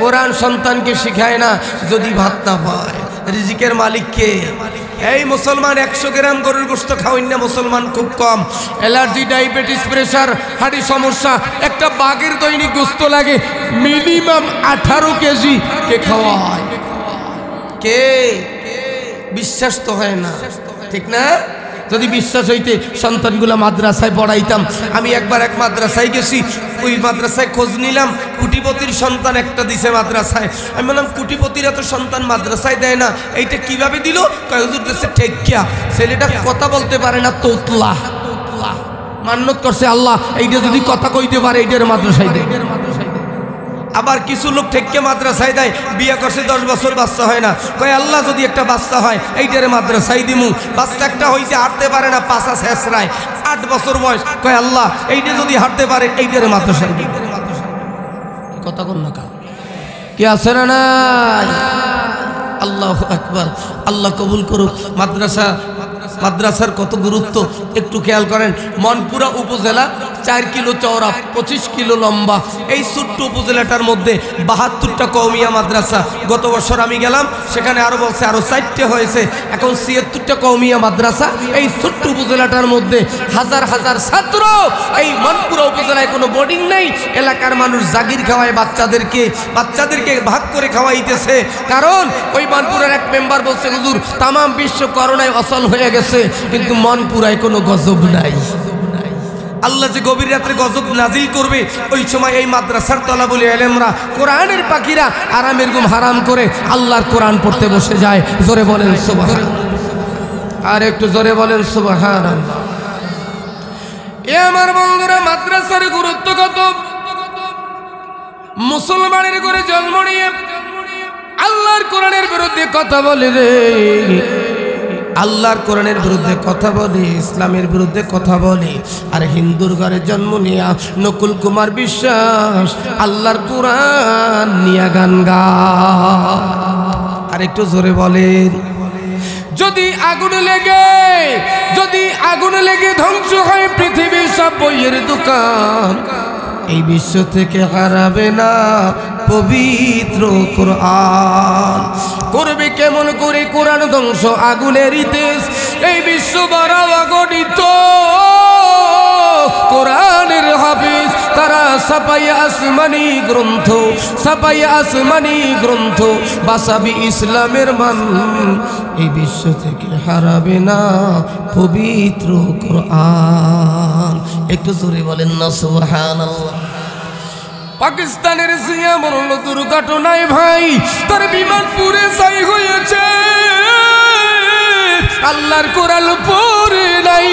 কোরআন সন্তানকে শিখায় না যদি ভাত না পায়। রিজিকের মালিক কে? এই মুসলমান 100 গ্রাম গরুর গোশত খাওয়াই না, মুসলমান খুব কম। অ্যালার্জি, ডায়াবেটিস, প্রেশার, হার্টের সমস্যা, একটা বাঘের দৈনিক গোশত লাগে মিনিমাম 18 কেজি। কে খাওয়ায়? কে? বিশ্বাস তো হয় না, ঠিক না? যদি বিশ্বাস হইতে সন্তানগুলা মাদ্রাসায় পড়াইতাম। আমি একবার এক মাদ্রাসায় গেছি, ওই মাদ্রাসায় খোঁজ নিলাম, কোটিপতির সন্তান একটা দিছে মাদ্রাসায়। আমি বললাম কোটিপতিরা তো সন্তান মাদ্রাসায় দেয় না, এইটা কিভাবে দিল? কয় হুজুর দেশে ঠেকিয়া। ছেলেটা কথা বলতে পারে না, তোতলা। মান্নত করছে আল্লাহ এইটা যদি কথা কইতে পারে এইটার মাদ্রাসায় দেয়। আবার কিছু লোক ঠেককে মাদ্রাসায় দেয়, বিয়ে করছে 10 বছর বাচ্চা হয় না, কয় আল্লাহ যদি একটা বাচ্চা হয় এইটারে মাদ্রাসায় দিমু। বাচ্চা একটা হয়েছে, হাঁটতে পারে না, পাশা শেষরায় 8 বছর বয়স, কয় আল্লাহ এইটা যদি হাঁটতে পারে এইটারে মাদ্রাসায় দিই। কথা বল না কা কি আছে না নাই? আল্লাহু আকবার। আল্লাহ কবুল করুক। মাদ্রাসার কত গুরুত্ব একটু খেয়াল করেন। মনপুরা উপজেলা 4 কিলো চওড়া, 25 কিলো লম্বা। এই ছোট্ট উপজেলাটার মধ্যে 72টা কওমিয়া মাদ্রাসা। গত বছর আমি গেলাম, সেখানে আরো বলছে আরো 4টে হয়েছে, এখন 76টা কওমিয়া মাদ্রাসা। এই ছোট্ট উপজেলাটার মধ্যে হাজার হাজার ছাত্র। এই মনপুরা উপজেলায় কোনো বোর্ডিং নেই। এলাকার মানুষ জাগির খাওয়ায় বাচ্চাদেরকে ভাগ করে খাওয়াইতেছে। কারণ ওই মনপুরার এক মেম্বার বলছে হুজুর তাম বিশ্ব করোনায় অচল হয়ে গেছে, কিন্তু মনপুরায় কোনো গজব নাই। আল্লাহ যে গভীর রাত্রে গজব নাজিল করবে, ওই সময় এই মাদ্রাসার তলাবুল ইলমরা, কোরআনের পাখিরা আরামের ঘুম হারাম করে আল্লাহর কোরআন পড়তে বসে যায়। জোরে বলেন সুবহানাল্লাহ। আর একটু জোরে বলেন সুবহানাল্লাহ। এ আমার বন্ধুরা, মাদ্রাসার গুরুত্ব কত। মুসলমানের ঘরে জন্ম নিয়ে আল্লাহর কোরআনের বিরুদ্ধে কথা বলে রে, আল্লাহর কোরআনের বিরুদ্ধে কথা বলে, ইসলামের বিরুদ্ধে কথা বলে। আর হিন্দুর ঘরে জন্ম নিয়া নকুল কুমার বিশ্বাস আল্লাহর কোরআন নিয়া গান গায়। আর একটু জোরে বলেন। যদি আগুন লেগে ধ্বংস হয় পৃথিবীর সব বইয়ের দোকান, এই বিশ্ব থেকে হারাবে না পবিত্র কোরআন। করবে কেমন করে কোরআন ধ্বংস? আগুনের ইতিহাস এই বিশ্ব বড় অগণিত। কোরআনের হাফিজ তারা ছাপাইয়া আসমানি গ্রন্থ বাসাবি ইসলামের মান, এই বিশ্ব থেকে হারাবে না পবিত্র কোরআন। একটু জোরে বলেন না সুবহানাল্লাহ। পাকিস্তানের সিয়া মরল দুর্ঘটনায় ভাই, তার বিমান পুড়ে ছাই হয়েছে। আল্লাহর কোরআন পড়ে নাই।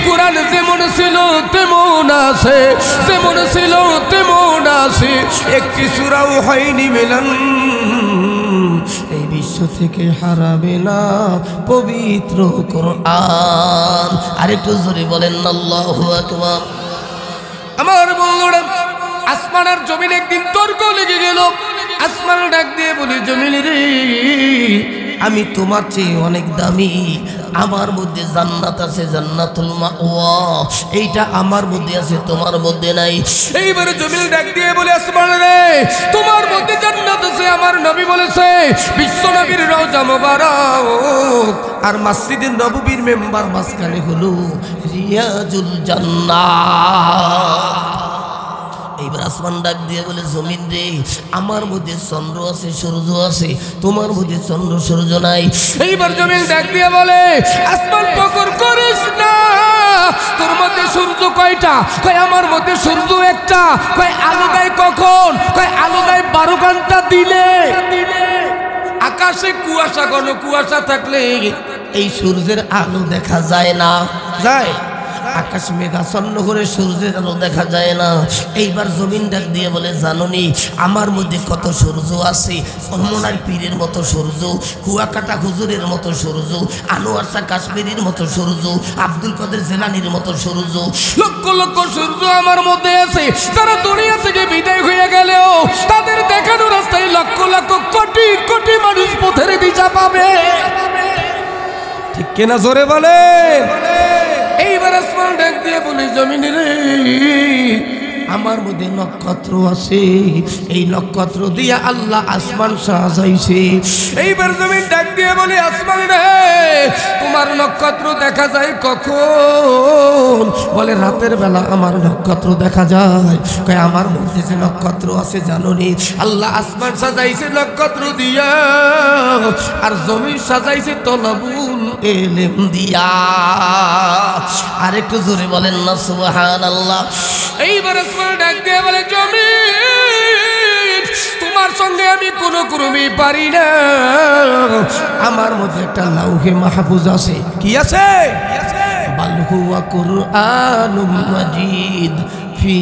কোরআন যেমন ছিল তেমন আছে, যেমন ছিল তেমন আছে, একটি সূরাও হয়নি মিলন। এই বিশ্ব থেকে হারাবে না পবিত্র কোরআন। আরেকটু জোরে বলেন আল্লাহু আকবার। আমার বন্ধুরা, আসমান আর জমিন একদিন তর্ক লেগে গেল। আসমান ডাক দিয়ে বলে, জমিন রে আমি তোমার চেয়ে অনেক দামি, আমার মধ্যে জান্নাত আছে, জান্নাতুল মাওয়া, এইটা আমার মধ্যে আছে, তোমার মধ্যে নাই। এইবারে জমিন ডাক দিয়ে বলে, আসমান রে তোমার মধ্যে জান্নাত আছে, আমার নবী বলেছে বিশ্ব নবীর রওজা মোবারক আর মসজিদে নববীর মেম্বার মাঝখানে হলো রিয়াজুল জান্নাত। এইবার আসমান ডাক দিয়ে বলে, জমিন রে আমার মধ্যে চন্দ্র আছে, সূর্য আছে, তোমার মধ্যে চন্দ্র সূর্য নাই। এইবার জমিন ডাক দিয়ে বলে, আসমান পকর করিস না, তোর মধ্যে সূর্য কয়টা? কয় আমার মধ্যে সূর্য একটা। কয় আলো দেয় কখন? কয় আলো দেয় 12 ঘন্টা দিলে। আকাশে কুয়াশা, ঘন কুয়াশা থাকলে এই সূর্যের আলো দেখা যায় না। যায়? আকাশ মেঘাচ্ছন্ন করে সূর্যের আলো দেখা যায় না। এইবার জমিন ডাক দিয়ে বলে, জাননি আমার মধ্যে কত সূর্য আছে, চরমনার পীরের মতো সূর্য, কুয়াকাটা হুজুরের মতো সূর্য, আনোয়ার শাহ কাশ্মীরির মতো সূর্য, আব্দুল কাদের জেলানির মতো সূর্য, লক্ষ লক্ষ সূর্য আমার মধ্যে আছে। তারা দুনিয়া থেকে বিদায় হয়ে গেলেও তাদের দেখানো রাস্তায় লক্ষ লক্ষ কোটি কোটি মানুষ পথের দিশা পাবে। ঠিক কিনা জোরে বলে। এইবার আসমান ডাক দিয়ে বলে, জমিন রে আমার মধ্যে নক্ষত্র আছে, এই নক্ষত্র দিয়া আল্লাহ আসমান সাজাইছে। এইবার জমিন ডাক দিয়ে বলে, আসমান রে তোমার নক্ষত্র দেখা যায় কখন? বলে রাতের বেলা আমার নক্ষত্র দেখা যায়। কয় আমার মধ্যে যে নক্ষত্র আছে জানোনি? আল্লাহ আসমান সাজাইছে নক্ষত্র দিয়া, আর জমিন সাজাইছে তলবুল এলেম দিয়া। আরেকটু জোরে বলেন না সুবহানাল্লাহ। এইবার আসমান ডাক দিয়ে বলে, জমিন তোমার সঙ্গে আমি কোনো ক্রমেই পারি না। আমার মধ্যে একটা লাউহে মাহফুজ আছে। কি আছে? বাল হুয়া কুরআনুম মাজিদ ফি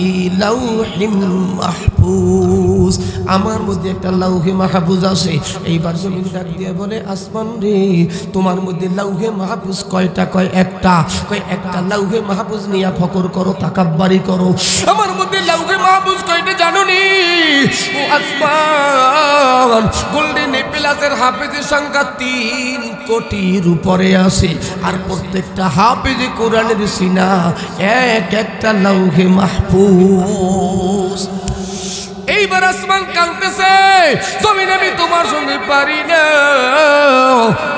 লাউহিম মাহফুজ। আমার মধ্যে একটা লাউহে মাহফুজ আছে। এইবার জমিন ডাক দিয়ে বলে, আসমান রে তোমার মধ্যে লাউহে মাহফুজ কয়টা? কয় একটা। কয় একটা লাউহে মাহফুজ নিয়ে ফকর করো, তাকাব্বারি করো। আমার মধ্যে লাউহে মাহফুজ কয়টা জানোনি? ও আসমান, গোল্ডেন প্লাসের হাফেজের সংখ্যা 3 কোটির উপরে আছে। আর প্রত্যেকটা হাফেজে কোরআনের সিনা এক একটা লাউহে মাহফুজ। এইবার আসমান কাঁদতেছে, জমিন আমি তোমার সঙ্গে পারি না।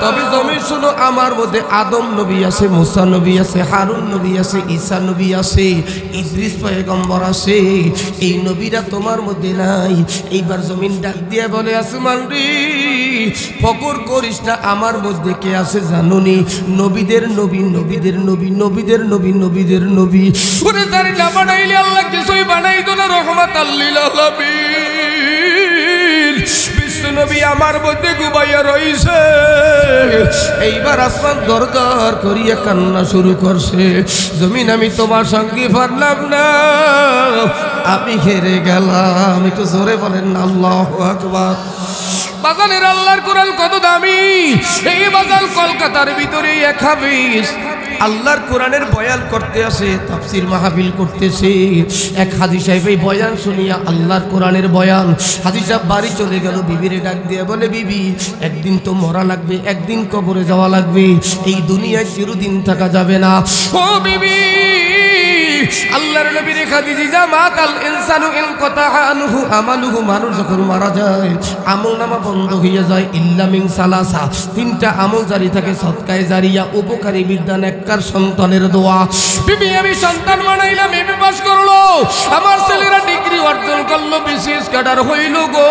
তবে জমিন শুনো, আমার মধ্যে আদম নবী আছে, মুসা নবী আছে, হারুন নবী আছে, ঈসা নবী আছে, ইদ্রিস পয়গম্বর আছে। এই নবীরা তোমার মধ্যে নাই। এইবার জমিন ডাক দিয়ে বলে, আসমান রে ফকর করিস না, আমার মধ্যে কে আছে জানোনি? নবীদের নবী, নবীদের নবী, নবীদের নবী, নবীদের নবী। ওরে তার না বানাইলে আল্লাহ কিছুই বানাইতো না, রহমাতাল লিল আলামিন। বিশ্ব নবী আমার মধ্যে ঘুমাইয়া রইছে। এইবার আসমান দরকার করিয়া কান্না শুরু করছে, জমিন আমি তোমার সঙ্গে পারলাম না, আমি হেরে গেলাম। একটু জোরে বলেন না আল্লাহু আকবার। বাগানের আল্লাহর কোরআন কত দামি। এই বাগান কলকাতার ভিতরে এক হাফেজ আল্লাহর কোরআনের বয়ান করতে আসে, তাফসীর মাহফিল করতেছে। এক হাজী সাহেব এই বয়ান শুনিয়া, আল্লাহর কোরআনের বয়ান, হাজী সাহেব বাড়ি চলে গেল। বিবিরে ডাক দিয়ে বলে, বিবি একদিন তো মরা লাগবে, একদিন কবরে যাওয়া লাগবে, এই দুনিয়ায় চিরদিন থাকা যাবে না। ও বিবি, আল্লাহর নবী রেখা দিয়েছি, যা মাতাল ইনসানু ইন কাতাআ আনহু আমালুহু, মানুষ যখন মারা যায় আমল নামা বন্ধ হয়ে যায়, ইল্লা মিন সালাসা, 3টা আমল জারি থাকে, সদকায়ে জারিয়া, উপকারী বিদ্যা, নেককার সন্তানের দোয়া। বিবি আমি সন্তান বানাইলাম, এমএ পাস করলো, আমার ছেলেরা ডিগ্রি অর্জন করলো, বিশেষ ক্যাডার হইল গো।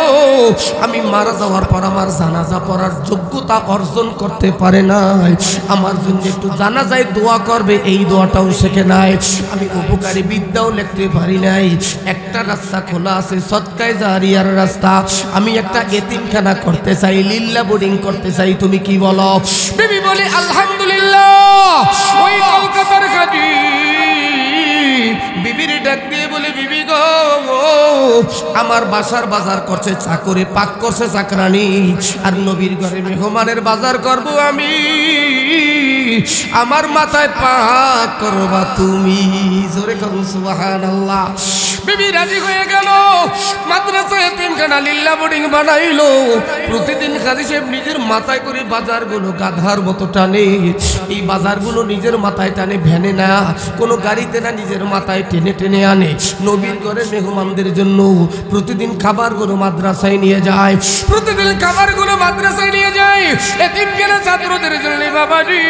আমি মারা যাওয়ার পর আমার জানাজা পড়ার যোগ্যতা অর্জন করতে পারে নাই। আমার জন্য একটু জানাজায় দোয়া করবে, এই দোয়াটাও শেখে নাই। আমি উপকারী বিদ্যাও লিখতে পারি নাই। একটা রাস্তা খোলা আছে, সদকায়ে জারিয়ার রাস্তা। আমি একটা এতিমখানা করতে চাই, লিল্লা বোর্ডিং করতে চাই, তুমি কি বলো? বিবি বলে, আলহামদুলিল্লাহ। ওই কলকাতার কাজী বিবির ডাক দিয়ে বলে, বিবি গো আমার বাসার বাজার করছে চাকরে, পাক করছে চাকরানি, আর নবীর ঘরে মেহমানের বাজার করব আমি, আমার মাথায় পাক করবা তুমি। জোরে করুন সুবহানাল্লাহ। বিবি রাজি হয়ে গেল, মাদ্রাসা এতিমখানা লিল্লা বোর্ডিং বানাইলো। প্রতিদিন কাজী সাহেব নিজের মাথায় করে বাজারগুলো গাধার মতো টানে। এই বাজারগুলো নিজের মাথায় টানে, ভ্যানে না, কোনো গাড়িতে না, নিজের মাথায় টেনে টেনে আনে। নবীর ঘরে মেহমানদের জন্য প্রতিদিন খাবারগুলো মাদ্রাসায় নিয়ে যায়, প্রতিদিন খাবারগুলো মাদ্রাসায় নিয়ে যায় এতিমখানা ছাত্রদের জন্য। বাবাজি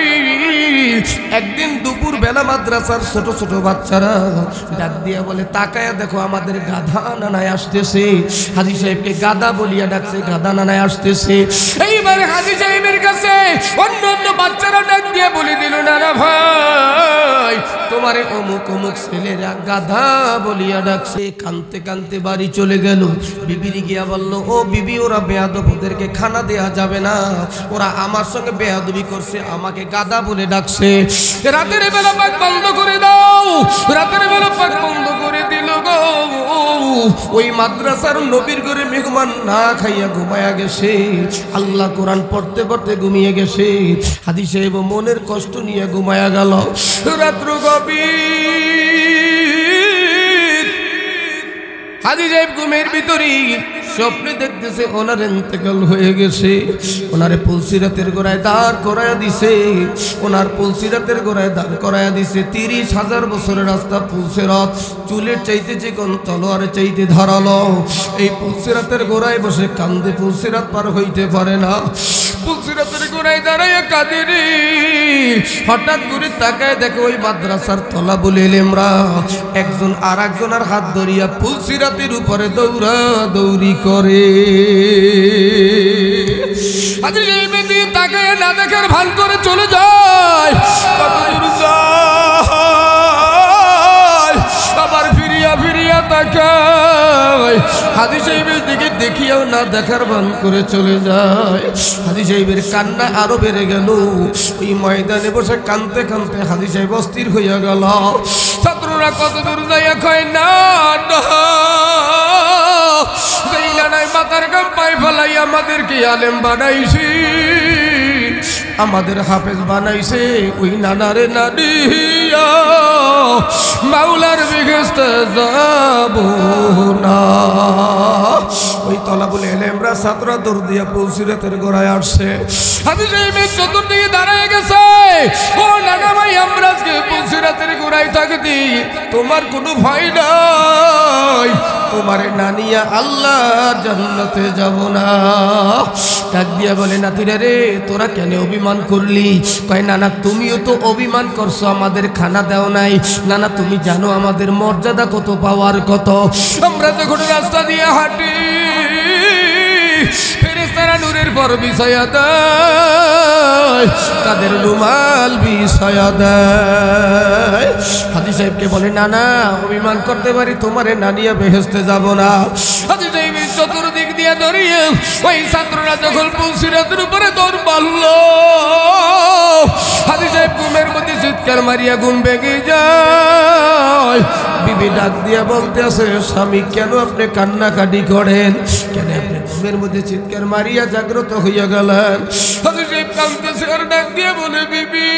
একদিন দুপুর বেলা মাদ্রাসার ছোট ছোট বাচ্চারা ডাক দিয়ে বলে, তাকায়া দেখো আমাদের গাধা নানায় আসতেছে। হাজী সাহেবকে গাদা বলিয়া ডাকছে, গাদা নানায় আসতেছে। এইবার হাজী সাহেবের কাছে অন্য অন্য বাচ্চারা ডাক দিয়ে বলে দিল, নানা ভাই তোমারে অমুক অমুক ছেলেরা গাধা বলিয়া ডাকছে। কানতে কানতে বাড়ি চলে গেল। বিবির গিয়া বলল, ও বিবি, ওরা বেয়াদব, ওদেরকে খানা দেয়া যাবে না, ওরা আমার সঙ্গে বেয়াদবি করছে, আমাকে গাধা বলে ডাকছে। রাতের বেলা পাক বন্ধ করে দাও। রাতের বেলা পাক বন্ধ করে দিল গো। ওই মাদ্রাসার নবীর ঘরে মেহমান না খাইয়া ঘুমায়া গেছে। আল্লাহ কোরআন পড়তে পড়তে ঘুমিয়ে গেছে। হাজী সাহেব মনের কষ্ট নিয়ে ঘুমায়া গেল। রাত্র গভীর। হাজী সাহেব ঘুমের ভিতরেই স্বপ্নে দেখতেছে ওনার ইন্তেকাল হয়ে গেছে। ওনারে পুলসিরাতের গোড়ায় দাঁড় করায়া দিছে। ওনার পুলসিরাতের গোড়ায় দাঁড় করায়া দিছে। 30,000 বছরের রাস্তা পুলসিরাত, চুলের চাইতে চিকন, তলোয়ারের চাইতে ধারালো। এই পুলসিরাতের গোড়ায় বসে কান্দে, পুলসিরাত পার হইতে পারে না। পুলসিরাতের গোড়ায় দাঁড়াইয়া কাঁদে রে। হঠাৎ করে তাকায় দেখে ওই মাদ্রাসার তলাবুল ইলমরা একজন আর একজনের হাত ধরিয়া পুলসিরাতের উপরে দৌড়া দৌড়ি করে। হাজী সাহেব দিয়ে তাকায় না দেখার ভান করে চলে যায়। কত দূর যায়, আবার ফিরিয়া ফিরিয়া তাকায়। হাজী সাহেবের দিকে দেখিয়াও না দেখার ভান করে চলে যায়। হাজী সাহেবের কান্না আরো বেড়ে গেল। ওই ময়দানে বসে কানতে কানতে হাজী সাহেব অস্থির হইয়া গেল। ছাত্ররা কত দূর যাইয়া কয়, না সেই নানায় মাথার গাম পায়ে ফেলাই আমাদেরকে আলেম বানাইছি, আমাদের হাফেজ বানাইছে। ওই নানারে নানিয়া মাওলার বিঘেস্তে যাব না। ওই তলাবুল ইলমরা ছাত্ররা দৌড় দিয়া পুলসিরাতের গোড়ায় আসছে। হাজী সাহেবের চতুর্দিকে দাঁড়ায় গেছে। ও নানা ভাই, আমরা আজকে পুলসিরাতের গোড়ায় থাকতি, তোমার কোনো ভয় নাই, তোমারে নানিয়া আল্লাহ জান্নাতে যাব না। ডাক দিয়া বলে, নাতিরা রে, তোরা কেন অভিমান করলি? কয়, নানা তুমিও তো অভিমান করছো, আমাদের খানা দাও নাই। নানা তুমি জানো আমাদের মর্যাদা কত, পাওয়ার কত। আমরা যখন রাস্তা দিয়ে হাঁটি, ফেরেশতারা নূরের পর বিছায়া দেয়, তাদের রুমাল বিছায়া দেয়। হাজী সাহেবকে বলে, নানা অভিমান করতে পারি, তোমারে নানিয়া বেহেশতে যাব না। হাজী সাহেবের চতুর্দিক দিয়ে ধরিয়ে ওই ছাত্ররা যখন পুলসিরাতের উপরে দৌড় মারল, হাজী সাহেব ঘুমের মধ্যে চিৎকার মারিয়া ঘুম ভেঙে যায়। বিবি ডাক দিয়া বলতে আছে, স্বামী কেন আপনি কান্নাকাটি করেন? কেন আপনি ঘুমের মধ্যে চিৎকার মারিয়া জাগ্রত হইয়া গেলেন? হাজী সাহেব কাঁদতেছে আর ডাক দিয়া বলে, বিবি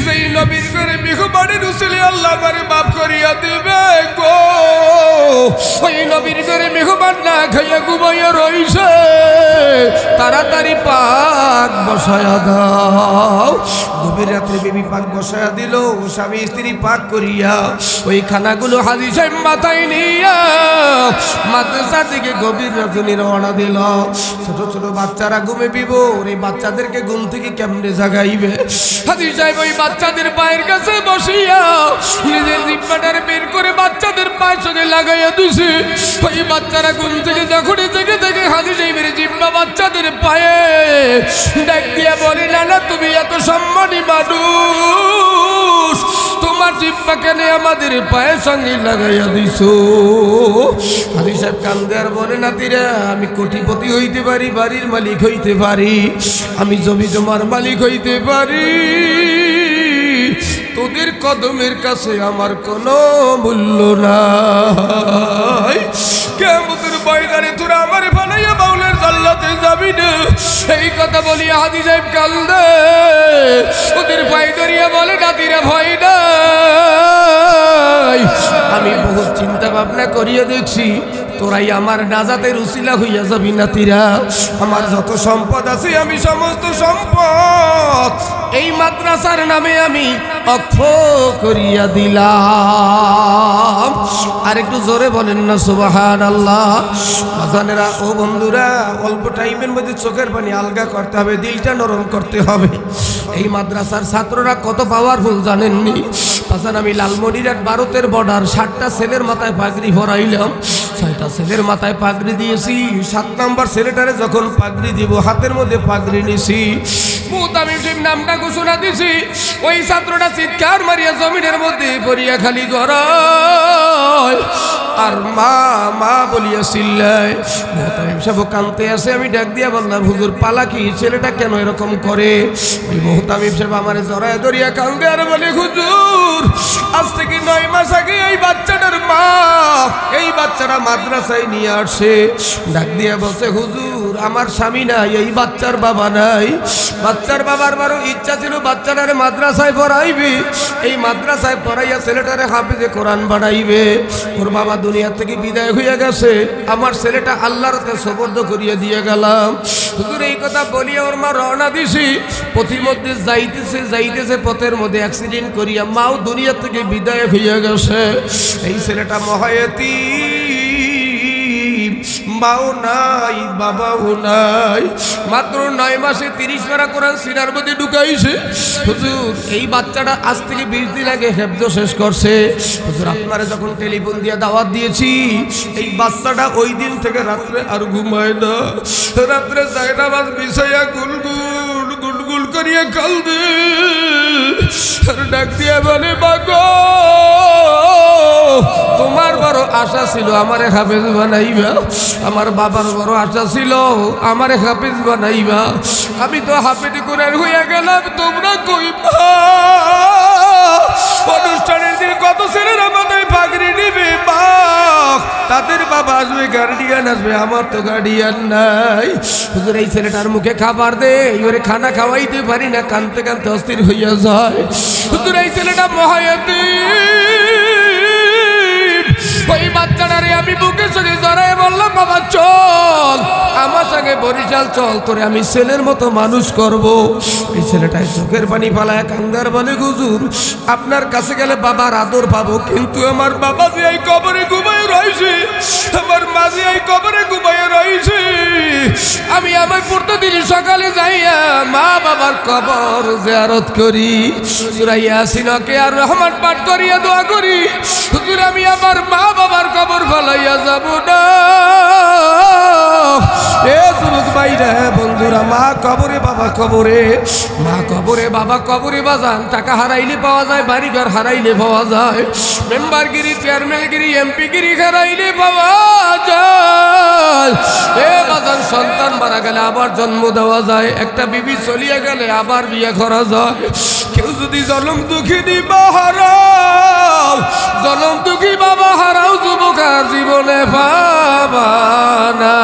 সেই নবীর ঘরে মেহমানি রসুল আল্লাহ আমারে মাফ করিয়া দিবে গো। ওই নবীর ঘরে মেহমান না খাইয়া ঘুমাইয়া রইছে, তাড়াতাড়ি পাক বসায়া দাও। গভীর রাত্রে বিবি পাক বসায়া দিল। স্বামী স্ত্রী পাক করিয়া ওই খানাগুলো হাজী সাহেব মাথায় নিয়া মাদ্রাসার দিকে গভীর রজনী রওনা দিল। ছোট ছোট বাচ্চারা ঘুমে বিভোর, এই বাচ্চাদেরকে ঘুম থেকে কেমনে জাগাইবে? হাজী সাহেব ওই বাচ্চাদের পায়ের কাছে বসিয়া নিজের জিহ্বাটার বের করে বাচ্চাদের পায়ের সঙ্গে লাগাইয়া দিছে। ওই বাচ্চারা ঘুম থেকে যখনই থেকে থেকে হাজী সাহেবের জিহ্বা বাচ্চাদের পায়ে ডাক দিয়া বলে, নানা তুমি এত সম্মানী মানুষ, তোমার জিহ্বা কেন আমাদের পায়ের সঙ্গে লাগাইয়া দিছো? হাজী সাহেব কান্দে আর বলে, নাতিরা আমি কোটিপতি হইতে পারি, বাড়ির মালিক হইতে পারি, আমি জমি জমার মালিক হইতে পারি, তোদের কদমের কাছে আমার কোনো মূল্য নাই। কিয়ামতের ময়দানে তোরা আমার বানাইয়া বাউলের জান্নাতে যাবি না। এই কথা বলিয়া হাজী সাহেব কান্দে। ওদের ভয় ধরিয়া বলে, নাতিরা ভয় নাই, আমি বহুত চিন্তা ভাবনা করিয়া দেখছি, তোরাই আমার নাজাতের উসিলা হইয়া যাবি নাতিরা। আমার যত সম্পদ আছে আমি সমস্ত সম্পদ এই মাদ্রাসার নামে আমি অক্ষ করিয়া দিলাম। আর একটু জোরে বলেন না সুবহানাল্লাহ। বাজানেরা ও বন্ধুরা, অল্প টাইমের মধ্যে চোখের পানি আলগা করতে হবে, দিলটা নরম করতে হবে। এই মাদ্রাসার ছাত্ররা কত পাওয়ারফুল জানেননি? বাজান আমি লালমনিরহাট ভারতের বর্ডার 60টা ছেলের মাথায় পাগড়ি ভরাইলাম, 6টা ছেলের মাথায় পাগড়ি দিয়েছি। 7 নম্বর ছেলেটারে যখন পাগড়ি দিব হাতের মধ্যে পাগড়ি নিছি, মুহতামিম সাহেব নামটা ঘোষণা দিছি। ওই ছাত্রটা চিৎকার মারিয়া জমিনের মধ্যে পড়িয়া খালি গড়ায় আর মা মা বলিয়া চিল্লায়। মুহতামিম সাহেব কাঁদতে আসে। আমি ডাক দিয়া বললাম, হুজুর পালা কি, ছেলেটা কেন এরকম করে? ওই মুহতামিম সাহেব আমারে জড়ায় ধরিয়া কাঁদে আর বলে, হুজুর আজ থেকে 9 মাস আগে এই বাচ্চাটার মা এই বাচ্চাটা মাদ্রাসায় নিয়ে আসে। ডাক দিয়া বলছে, হুজুর আমার স্বামী নাই, এই বাচ্চার বাবা নাই। বাচ্চার বাবার বড় ইচ্ছা ছিল বাচ্চাটারে মাদ্রাসায় পড়াইবে, এই মাদ্রাসায় পড়াইয়া ছেলেটারে হাফেজে কোরআন বানাইবে। ওর বাবা দুনিয়া থেকে বিদায় হয়ে গেছে, আমার ছেলেটা আল্লাহর হাতে সুপর্দ করিয়া দিয়ে গেলাম। হুজুর এই কথা বলিয়া ওর মা রওনা দিছি। পথিমধ্যে যাইতেছে পথের মধ্যে অ্যাক্সিডেন্ট করিয়া মাও দুনিয়া থেকে বিদায় হয়ে গেছে। এই ছেলেটা মহায়াতীম, মাও নাই বাবাও নাই। মাত্র 9 মাসে 30 পারা কোরআন সিনার মধ্যে ঢুকাইছে। হুজুর এই বাচ্চাটা আজ থেকে 20 দিন আগে হেফজ শেষ করছে। হুজুর আপনারা যখন টেলিফোন দিয়ে দাওয়াত দিয়েছি, এই বাচ্চাটা ওই দিন থেকে রাত্রে আর ঘুমায় না। রাত্রে জায়নামাজ বিছাইয়া গুলগুল করিয়া কাঁদে আর ডাক দিয়া বলে, বাগো তোমার বড় আশা ছিল আমারে হাফেজ বানাইবা, আমার বাবার বড় আশা ছিল আমারে হাফেজ বানাইবা। আমি তো হাফেজ কোরআন হইয়া গেলাম, তোমরা কইবা অনুষ্ঠানের দিন কত ছেলেরা মাথায় পাগড়ি নিবে, মা তাদের বাবা আসবে, গার্ডিয়ান আসবে, আমার তো গার্ডিয়ান নাই। হুজুর এই ছেলেটার মুখে খাবার দে, ওরে খানা খাওয়াইতে পারি না, কানতে কানতে অস্থির হইয়া যায়। হুজুর এই ছেলেটা মহায়াতীম। ওই বাচ্চাটারে আমি বুকের সঙ্গে জড়াই বললাম, বাবা চল আমার সঙ্গে বরিশাল চল, তোরে আমি ছেলের মতো মানুষ করব। এই ছেলেটাই চোখের পানি ফালায় কান্দার বলে, হুজুর আপনার কাছে গেলে বাবার আদর পাবো, কিন্তু আমার বাবা যে এই কবরে ঘুমায় রয়েছে, আমার মা যে এই কবরে ঘুমায় রয়েছে। আমি আমার প্রতিদিন সকালে যাইয়া মা বাবার কবর জিয়ারত করি, সূরা ইয়াসিনকে আর রহমান পাঠ করিয়া দোয়া করি। হুজুর আমি আমার মা বাবার কবর ফলাইয়া যাব না। এ যুবক ভাইরা বন্ধুরা, মা কবরে বাবা কবরে, মা কবরে বাবা কবরে বাজান। টাকা হারাইলে পাওয়া যায়, বাড়িঘর হারাইলে পাওয়া যায়, মেম্বারগিরি চেয়ারম্যানগিরি এমপিগিরি হারাইলে পাওয়া যায়। এ বাজান সন্তান মারা গেলে আবার জন্ম দেওয়া যায়, একটা বিবি চলিয়া গেলে আবার বিয়ে করা যায়। কেউ যদি জনম দুঃখিনী মা হারাও, জনম দুঃখী বাবা হারাও, যুবক আর জীবনে পাবা না।